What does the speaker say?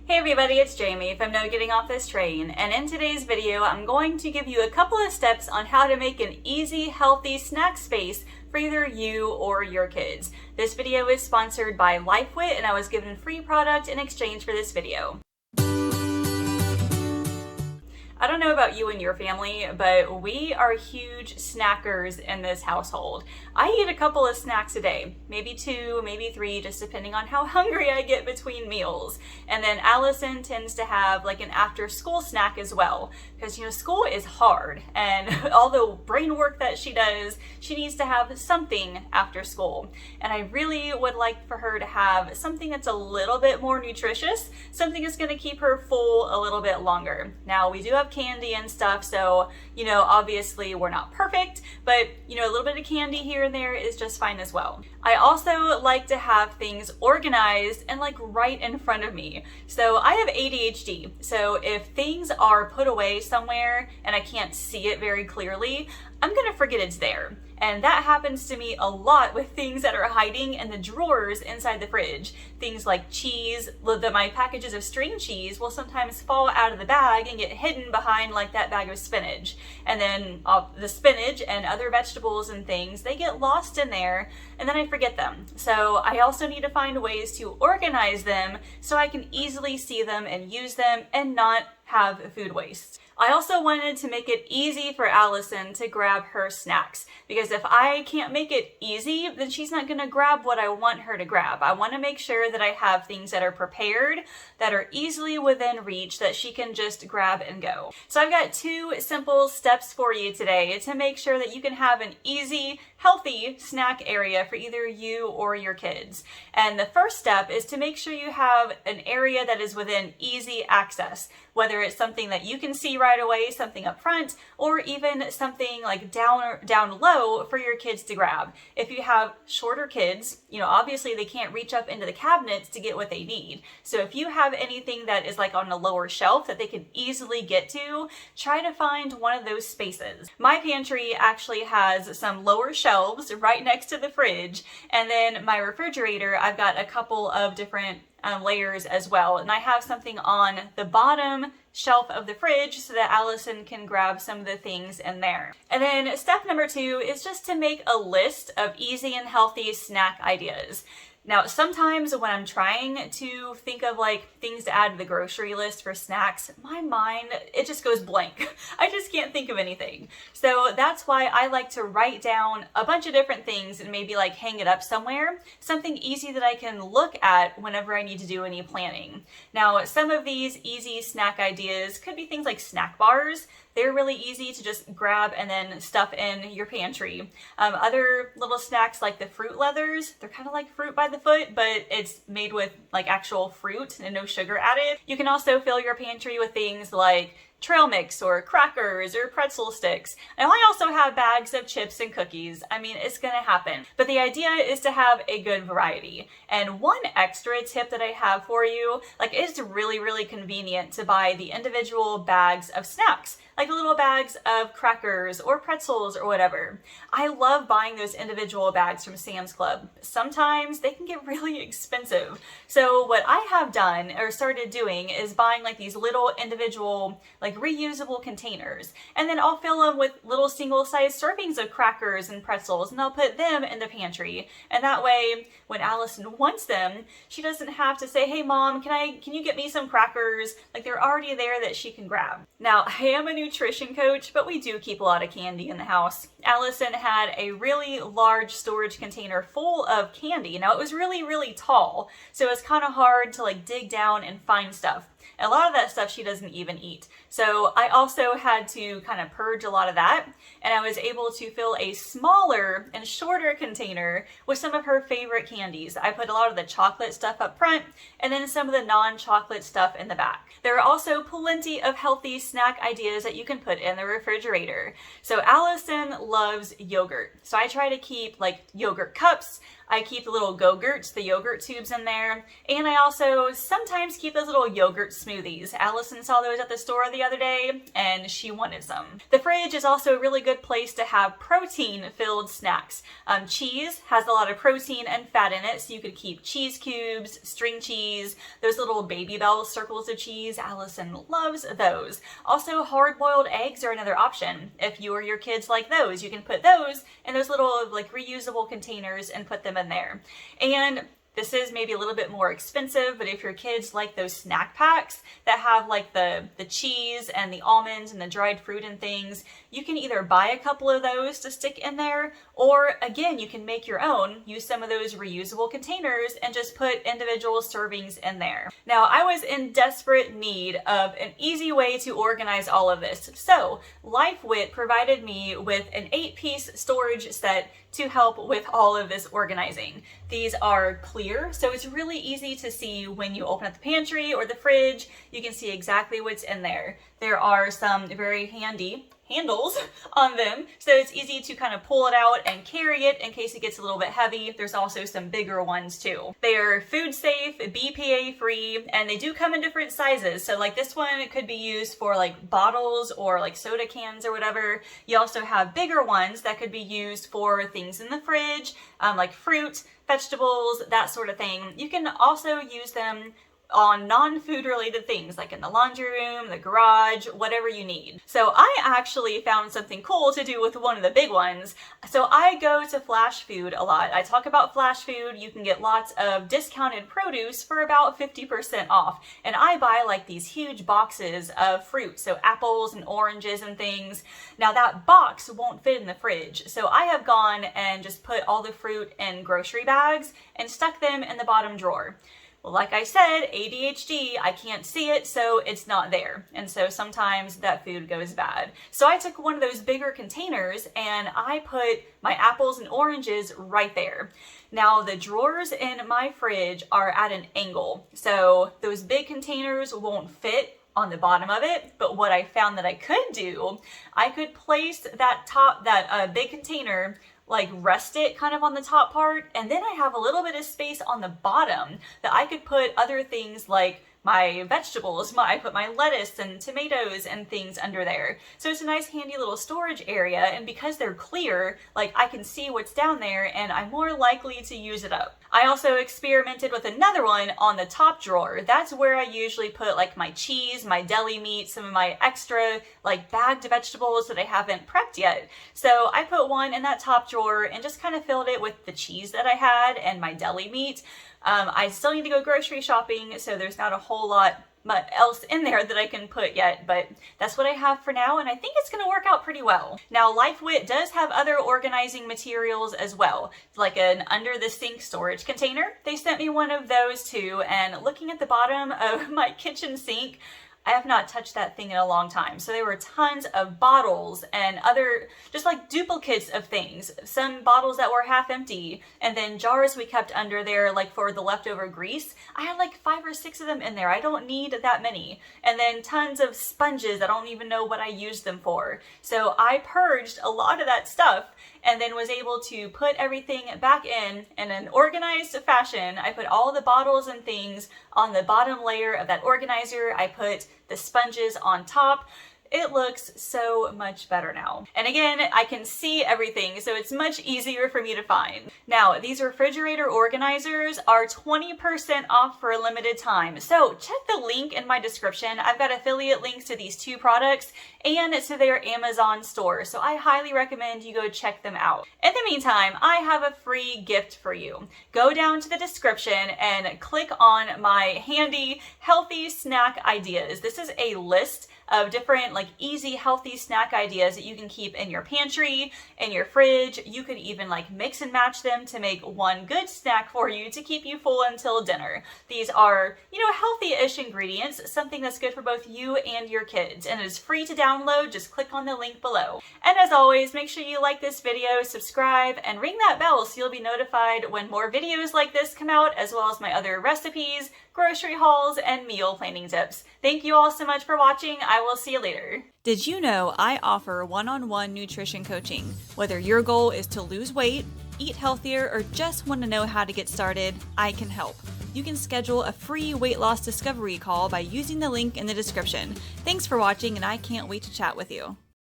Hey everybody, it's Jamie from No Getting Off This Train, and in today's video I'm going to give you a couple of steps on how to make an easy, healthy snack space for either you or your kids. This video is sponsored by LifeWit, and I was given free product in exchange for this video. I don't know about you and your family, but we are huge snackers in this household. I eat a couple of snacks a day, maybe 2, maybe 3, just depending on how hungry I get between meals. And then Allison tends to have like an after school snack as well, because school is hard, and all the brain work that she does, she needs to have something after school. And I really would like for her to have something that's a little bit more nutritious, something that's going to keep her full a little bit longer. Now, we do have candy and stuff, so obviously we're not perfect, but a little bit of candy here and there is just fine as well. I also like to have things organized and like right in front of me. So I have ADHD, so if things are put away somewhere and I can't see it very clearly, I'm gonna forget it's there. And that happens to me a lot with things that are hiding in the drawers inside the fridge. Things like cheese, my packages of string cheese will sometimes fall out of the bag and get hidden behind like that bag of spinach. And then the spinach and other vegetables and things, they get lost in there and then I forget them. So I also need to find ways to organize them so I can easily see them and use them and not have food waste. I also wanted to make it easy for Allison to grab her snacks, because if I can't make it easy, then she's not going to grab what I want her to grab. I want to make sure that I have things that are prepared, that are easily within reach, that she can just grab and go. So I've got 2 simple steps for you today to make sure that you can have an easy, healthy snack area for either you or your kids. And the first step is to make sure you have an area that is within easy access, whether it's something that you can see right away, something up front, or even something like down low for your kids to grab. If you have shorter kids, obviously they can't reach up into the cabinets to get what they need. So if you have anything that is like on a lower shelf that they can easily get to, try to find one of those spaces. My pantry actually has some lower shelves right next to the fridge, and then my refrigerator, I've got a couple of different layers as well, and I have something on the bottom shelf of the fridge so that Allison can grab some of the things in there. And then step number 2 is just to make a list of easy and healthy snack ideas. Now, sometimes when I'm trying to think of like things to add to the grocery list for snacks, my mind, it just goes blank. I just can't think of anything. So that's why I like to write down a bunch of different things and maybe like hang it up somewhere, something easy that I can look at whenever I need to do any planning. Now, some of these easy snack ideas could be things like snack bars. They're really easy to just grab and then stuff in your pantry. Other little snacks like the fruit leathers, they're kind of like fruit by the foot, but it's made with like actual fruit and no sugar added. You can also fill your pantry with things like trail mix or crackers or pretzel sticks. And I also have bags of chips and cookies. I mean, it's gonna happen. But the idea is to have a good variety. And one extra tip that I have for you, like it's really, really convenient to buy the individual bags of snacks, like the little bags of crackers or pretzels or whatever. I love buying those individual bags from Sam's Club. Sometimes they can get really expensive. So what I have done or started doing is buying like these little individual like reusable containers, and then I'll fill them with little single-sized servings of crackers and pretzels, and I'll put them in the pantry. And that way, when Allison wants them, she doesn't have to say, "Hey mom, can you get me some crackers?" Like they're already there that she can grab. Now, I am a nutrition coach, but we do keep a lot of candy in the house. Allison had a really large storage container full of candy. Now it was really, really tall, so it was kind of hard to like dig down and find stuff. And a lot of that stuff she doesn't even eat. So I also had to kind of purge a lot of that, and I was able to fill a smaller and shorter container with some of her favorite candies. I put a lot of the chocolate stuff up front and then some of the non-chocolate stuff in the back. There are also plenty of healthy snack ideas that you can put in the refrigerator. So Allison loves yogurt. So I try to keep like yogurt cups. I keep the little Go-Gurts, the yogurt tubes in there, and I also sometimes keep those little yogurt smoothies. Allison saw those at the store the other day, and she wanted some. The fridge is also a really good place to have protein-filled snacks. Cheese has a lot of protein and fat in it, so you could keep cheese cubes, string cheese, those little Baby Bell circles of cheese. Allison loves those. Also, hard-boiled eggs are another option. If you or your kids like those, you can put those in those little like reusable containers and put them in there. And this is maybe a little bit more expensive, but if your kids like those snack packs that have like the cheese and the almonds and the dried fruit and things, you can either buy a couple of those to stick in there, or again, you can make your own, use some of those reusable containers and just put individual servings in there. Now, I was in desperate need of an easy way to organize all of this. So LifeWit provided me with an 8-piece storage set to help with all of this organizing. These are clear, so it's really easy to see when you open up the pantry or the fridge. You can see exactly what's in there. There are some very handy handles on them, so it's easy to kind of pull it out and carry it in case it gets a little bit heavy. There's also some bigger ones too. They are food safe, BPA free, and they do come in different sizes. So like this one, it could be used for like bottles or like soda cans or whatever. You also have bigger ones that could be used for things in the fridge, like fruit, vegetables, that sort of thing. You can also use them on non-food related things like in the laundry room, the garage, whatever you need. So I actually found something cool to do with one of the big ones. So I go to Flash Food a lot. I talk about Flash Food. You can get lots of discounted produce for about 50% off. And I buy like these huge boxes of fruit, so apples and oranges and things. Now that box won't fit in the fridge. So I have gone and just put all the fruit in grocery bags and stuck them in the bottom drawer. Well, like I said, ADHD, I can't see it, so it's not there. And so sometimes that food goes bad. So I took one of those bigger containers and I put my apples and oranges right there. Now the drawers in my fridge are at an angle, so those big containers won't fit on the bottom of it. But what I found that I could do, I could place that big container, like rest it kind of on the top part, and then I have a little bit of space on the bottom that I could put other things like my vegetables. I put my lettuce and tomatoes and things under there. So it's a nice handy little storage area, and because they're clear, like I can see what's down there and I'm more likely to use it up. I also experimented with another one on the top drawer. That's where I usually put like my cheese, my deli meat, some of my extra like bagged vegetables that I haven't prepped yet. So I put one in that top drawer and just kind of filled it with the cheese that I had and my deli meat. I still need to go grocery shopping, so there's not a whole lot else in there that I can put yet, but that's what I have for now, and I think it's going to work out pretty well. Now, LifeWit does have other organizing materials as well, like an under the sink storage container. They sent me one of those too, and looking at the bottom of my kitchen sink, I have not touched that thing in a long time. So there were tons of bottles and other just like duplicates of things. Some bottles that were half empty, and then jars we kept under there like for the leftover grease. I had like 5 or 6 of them in there. I don't need that many. And then tons of sponges. I don't even know what I used them for. So I purged a lot of that stuff and then was able to put everything back in an organized fashion. I put all the bottles and things on the bottom layer of that organizer. I put the sponges on top. It looks so much better now. And again, I can see everything, so it's much easier for me to find. Now, these refrigerator organizers are 20% off for a limited time. So check the link in my description. I've got affiliate links to these 2 products and to their Amazon store. So I highly recommend you go check them out. In the meantime, I have a free gift for you. Go down to the description and click on my handy healthy snack ideas. This is a list of different like easy healthy snack ideas that you can keep in your pantry, in your fridge. You could even like mix and match them to make one good snack for you to keep you full until dinner. These are, healthy-ish ingredients, something that's good for both you and your kids, and it is free to download. Just click on the link below. And as always, make sure you like this video, subscribe, and ring that bell so you'll be notified when more videos like this come out, as well as my other recipes, grocery hauls, and meal planning tips. Thank you all so much for watching. I will see you later. Did you know I offer one-on-one nutrition coaching? Whether your goal is to lose weight, eat healthier, or just want to know how to get started, I can help. You can schedule a free weight loss discovery call by using the link in the description. Thanks for watching, and I can't wait to chat with you.